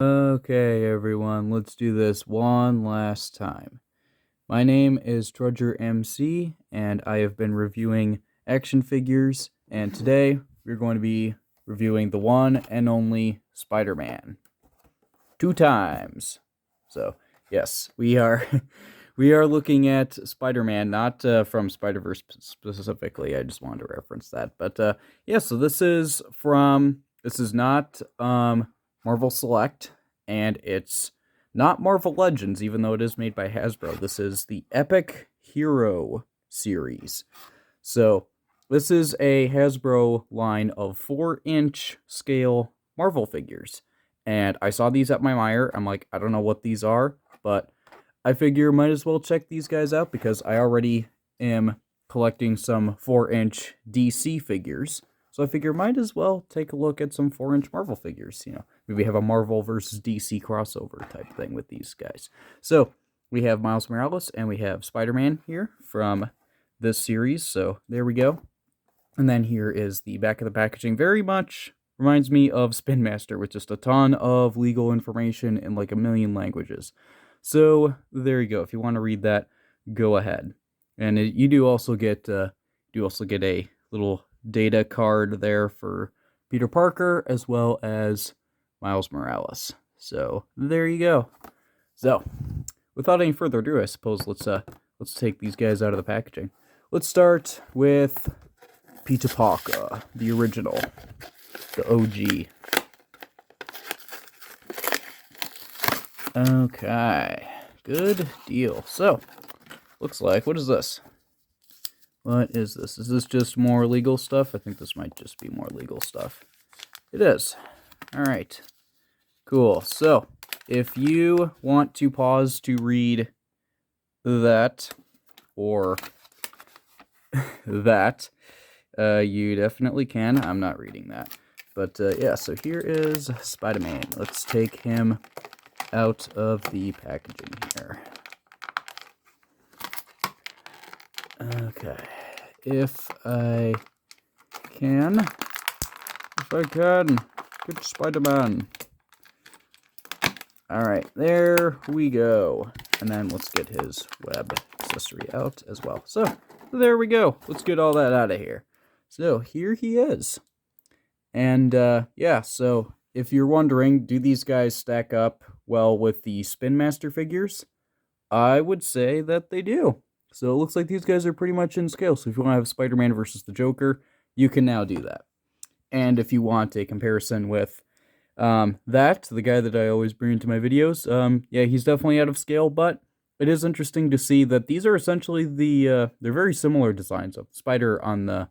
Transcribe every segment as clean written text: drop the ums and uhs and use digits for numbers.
Okay, everyone, let's do this one last time. My name is Trudger MC, and I have been reviewing action figures, and today we're going to be reviewing the one and only Spider-Man. 2 times. So, yes, we are we are looking at Spider-Man, not from Spider-Verse specifically. I just wanted to reference that. But yeah, so this is not Marvel Select, and it's not Marvel Legends, even though it is made by Hasbro. This is the Epic Hero series. So, this is a Hasbro line of 4-inch scale Marvel figures. And I saw these at my Meijer. I'm like, I don't know what these are, but I figure might as well check these guys out because I already am collecting some 4-inch DC figures. So I figure might as well take a look at some 4-inch Marvel figures. Maybe have a Marvel versus DC crossover type thing with these guys. So we have Miles Morales and we have Spider-Man here from this series. So there we go. And then here is the back of the packaging. Very much reminds me of Spin Master with just a ton of legal information in like a million languages. So there you go. If you want to read that, go ahead. And you do also get a little data card there for Peter Parker as well as Miles Morales. So there you go. So without any further ado, I suppose let's take these guys out of the packaging. Let's start with Peter Parker, the original, the OG. Okay, good deal. So, looks like, what is this? What is this? Is this just more legal stuff? I think this might just be more legal stuff. It is. Alright, cool. So, if you want to pause to read that, or that, you definitely can. I'm not reading that. But yeah, so here is Spider-Man. Let's take him out of the packaging here. Okay. If I can, get Spider-Man. Alright, there we go. And then let's get his web accessory out as well. So, there we go. Let's get all that out of here. So, here he is. And, yeah, so if you're wondering, do these guys stack up well with the Spin Master figures? I would say that they do. So, it looks like these guys are pretty much in scale. So, if you want to have Spider-Man versus the Joker, you can now do that. And if you want a comparison with the guy that I always bring into my videos, yeah, he's definitely out of scale, but it is interesting to see that these are essentially they're very similar designs. So Spider on the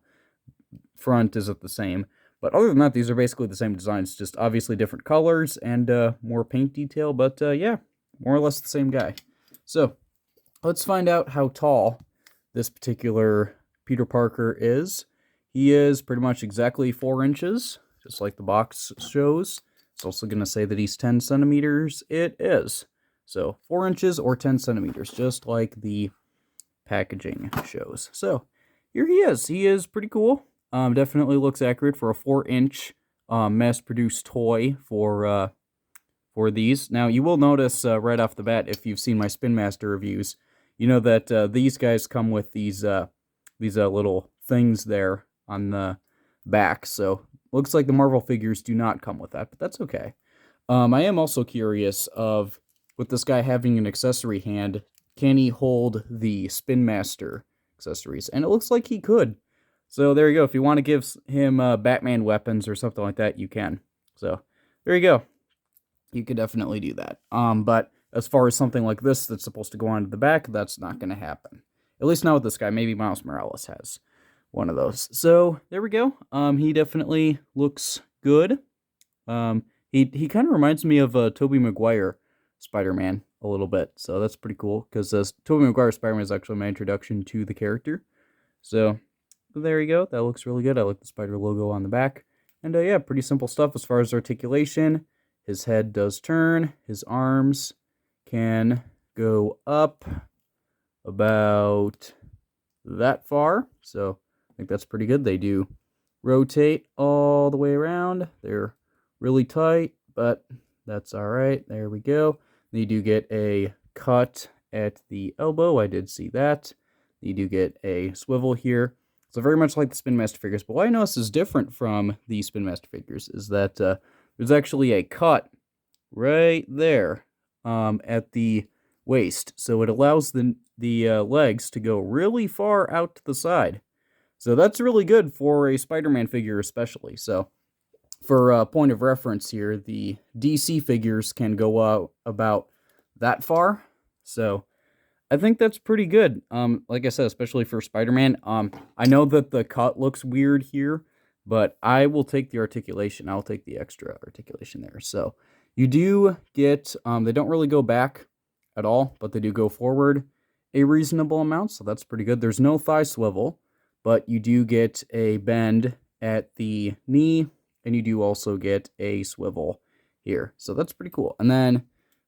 front isn't the same, but other than that, these are basically the same designs, just obviously different colors and more paint detail, but yeah, more or less the same guy. So, let's find out how tall this particular Peter Parker is. He is pretty much exactly 4 inches, just like the box shows. It's also going to say that he's 10 centimeters. It is. So 4 inches or 10 centimeters, just like the packaging shows. So here he is. He is pretty cool. Definitely looks accurate for a 4-inch mass-produced toy for these. Now, you will notice right off the bat, if you've seen my Spin Master reviews, you know that these guys come with these little things there on the back. So looks like the Marvel figures do not come with that, but that's okay. I am also curious of, with this guy having an accessory hand, can he hold the Spin Master accessories? And it looks like he could. So there you go. If you want to give him Batman weapons or something like that, you can. So there you go. You could definitely do that. But as far as something like this that's supposed to go onto the back, that's not going to happen. At least not with this guy. Maybe Miles Morales has one of those. So there we go. He definitely looks good. He kind of reminds me of Tobey Maguire Spider-Man a little bit. So that's pretty cool because Tobey Maguire Spider-Man is actually my introduction to the character. So there you go. That looks really good. I like the spider logo on the back. And yeah, pretty simple stuff as far as articulation. His head does turn. His arms can go up about that far. So I think that's pretty good. They do rotate all the way around. They're really tight, but That's all right. There we go. You do get a cut at the elbow. I did see that. You do get a swivel here. So very much like the Spin Master figures. But what I noticed is different from the Spin Master figures is that there's actually a cut right there at the waist. So it allows the legs to go really far out to the side. So that's really good for a Spider-Man figure especially. So for a point of reference here, the DC figures can go out about that far. So I think that's pretty good. Like I said, especially for Spider-Man. I know that the cut looks weird here, but I will take the articulation. I'll take the extra articulation there. So you do get, they don't really go back at all, but they do go forward a reasonable amount. So that's pretty good. There's no thigh swivel, but you do get a bend at the knee, and you do also get a swivel here. So that's pretty cool. And then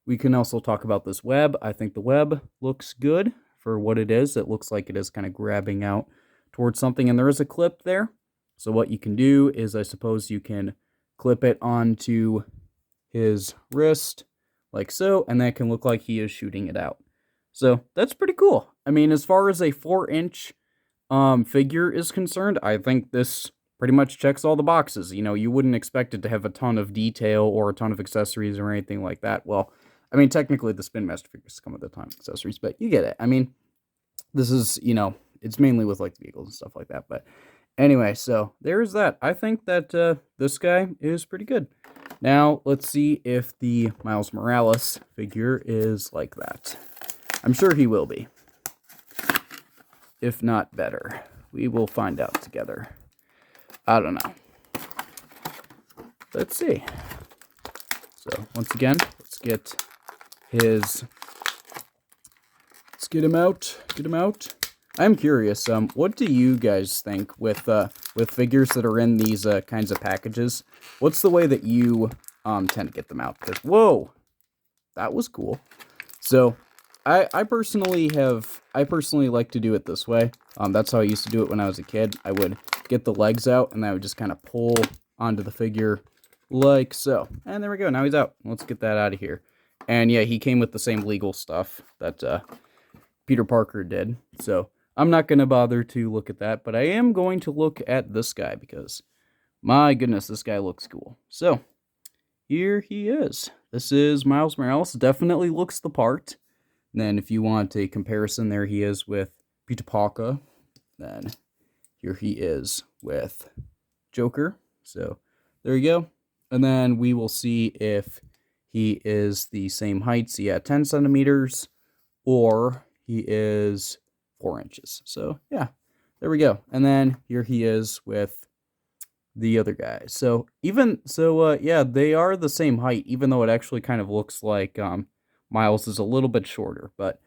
we can also talk about this web. I think the web looks good for what it is. It looks like it is kind of grabbing out towards something, and there is a clip there. So what you can do is, I suppose you can clip it onto his wrist like so, and that can look like he is shooting it out. So that's pretty cool. I mean, as far as a 4-inch figure is concerned, I think this pretty much checks all the boxes. You know, you wouldn't expect it to have a ton of detail or a ton of accessories or anything like that. Well, I mean, technically the Spin Master figures come with a ton of accessories, but you get it. I mean, this is, you know, it's mainly with like the vehicles and stuff like that. But anyway, so there's that. I think that this guy is pretty good. Now, let's see if the Miles Morales figure is like that. I'm sure he will be. If not better. We will find out together. I don't know. Let's see. So, once again, let's get his... Let's get him out. Get him out. I'm curious, what do you guys think with figures that are in these kinds of packages? What's the way that you tend to get them out? Because, whoa! That was cool. So, I personally like to do it this way. That's how I used to do it when I was a kid. I would get the legs out, and I would just kind of pull onto the figure like so. And there we go. Now he's out. Let's get that out of here. And yeah, he came with the same legal stuff that Peter Parker did. So I'm not going to bother to look at that, but I am going to look at this guy because, my goodness, this guy looks cool. So here he is. This is Miles Morales. Definitely looks the part. And then if you want a comparison, there he is with Peter Parker. Then here he is with Joker. So there you go. And then we will see if he is the same height, so yeah, 10 centimeters, or he is 4 inches. So yeah, there we go. And then here he is with the other guy. So yeah, they are the same height, even though it actually kind of looks like Miles is a little bit shorter, but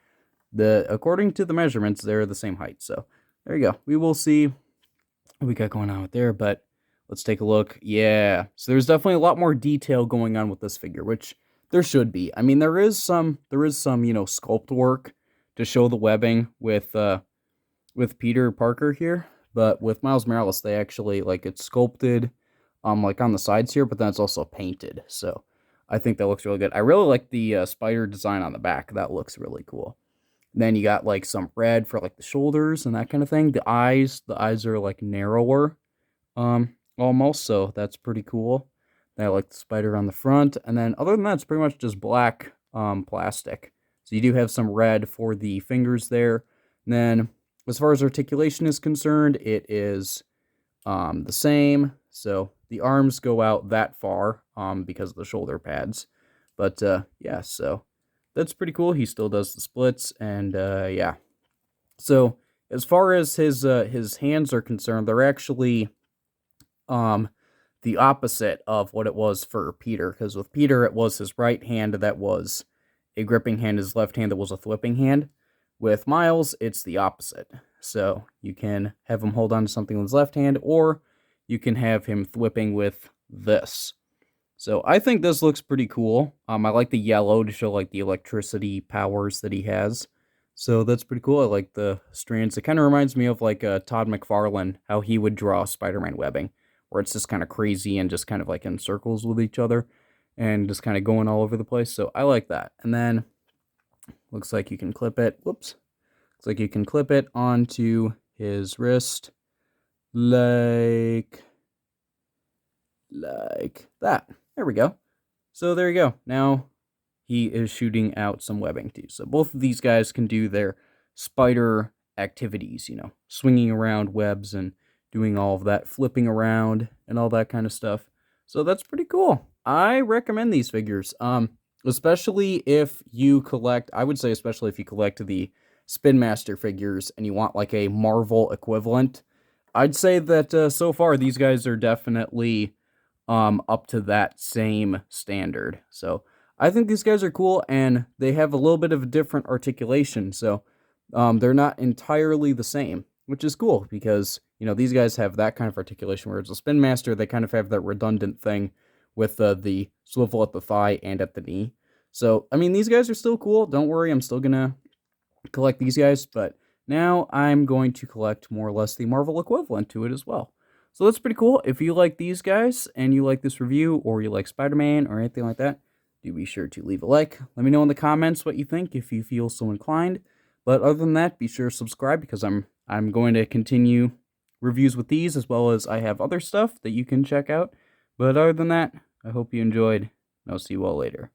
according to the measurements, they're the same height. So there you go. We will see what we got going on with there, but let's take a look. Yeah, so there's definitely a lot more detail going on with this figure, which there should be. I mean, there is some, sculpt work to show the webbing with Peter Parker here, but with Miles Morales, they actually, it's sculpted, like on the sides here, but then it's also painted. So I think that looks really good. I really like the spider design on the back. That looks really cool. Then you got some red for the shoulders and that kind of thing. The eyes are narrower, almost. So that's pretty cool. Then I like the spider on the front, and then other than that, it's pretty much just black plastic. So you do have some red for the fingers there. And then as far as articulation is concerned, it is the same. So the arms go out that far because of the shoulder pads. But yeah, so that's pretty cool. He still does the splits, and yeah. So as far as his hands are concerned, they're actually the opposite of what it was for Peter, because with Peter, it was his right hand that was a gripping hand, his left hand that was a thwipping hand. With Miles, it's the opposite. So you can have him hold on to something with his left hand, or you can have him thwipping with this. So I think this looks pretty cool. I like the yellow to show the electricity powers that he has. So that's pretty cool. I like the strands. It kind of reminds me of Todd McFarlane, how he would draw Spider-Man webbing, where it's just kind of crazy and just kind of in circles with each other. and just kind of going all over the place. So I like that. And then looks like you can clip it. Whoops. Looks like you can clip it onto his wrist like that. There we go. So there you go. Now he is shooting out some webbing too. So both of these guys can do their spider activities, you know, swinging around webs and doing all of that, flipping around and all that kind of stuff. So that's pretty cool. I recommend these figures. Especially if you collect, I would say especially if you collect the Spin Master figures and you want like a Marvel equivalent. I'd say that so far these guys are definitely up to that same standard. So I think these guys are cool, and they have a little bit of a different articulation. So they're not entirely the same, which is cool because, you know, these guys have that kind of articulation, whereas the Spin Master, they kind of have that redundant thing with the swivel at the thigh and at the knee. So, I mean, these guys are still cool. Don't worry, I'm still going to collect these guys, but now I'm going to collect more or less the Marvel equivalent to it as well. So that's pretty cool. If you like these guys and you like this review, or you like Spider-Man or anything like that, do be sure to leave a like. Let me know in the comments what you think if you feel so inclined. But other than that, be sure to subscribe because I'm going to continue reviews with these, as well as I have other stuff that you can check out. But other than that, I hope you enjoyed, and I'll see you all later.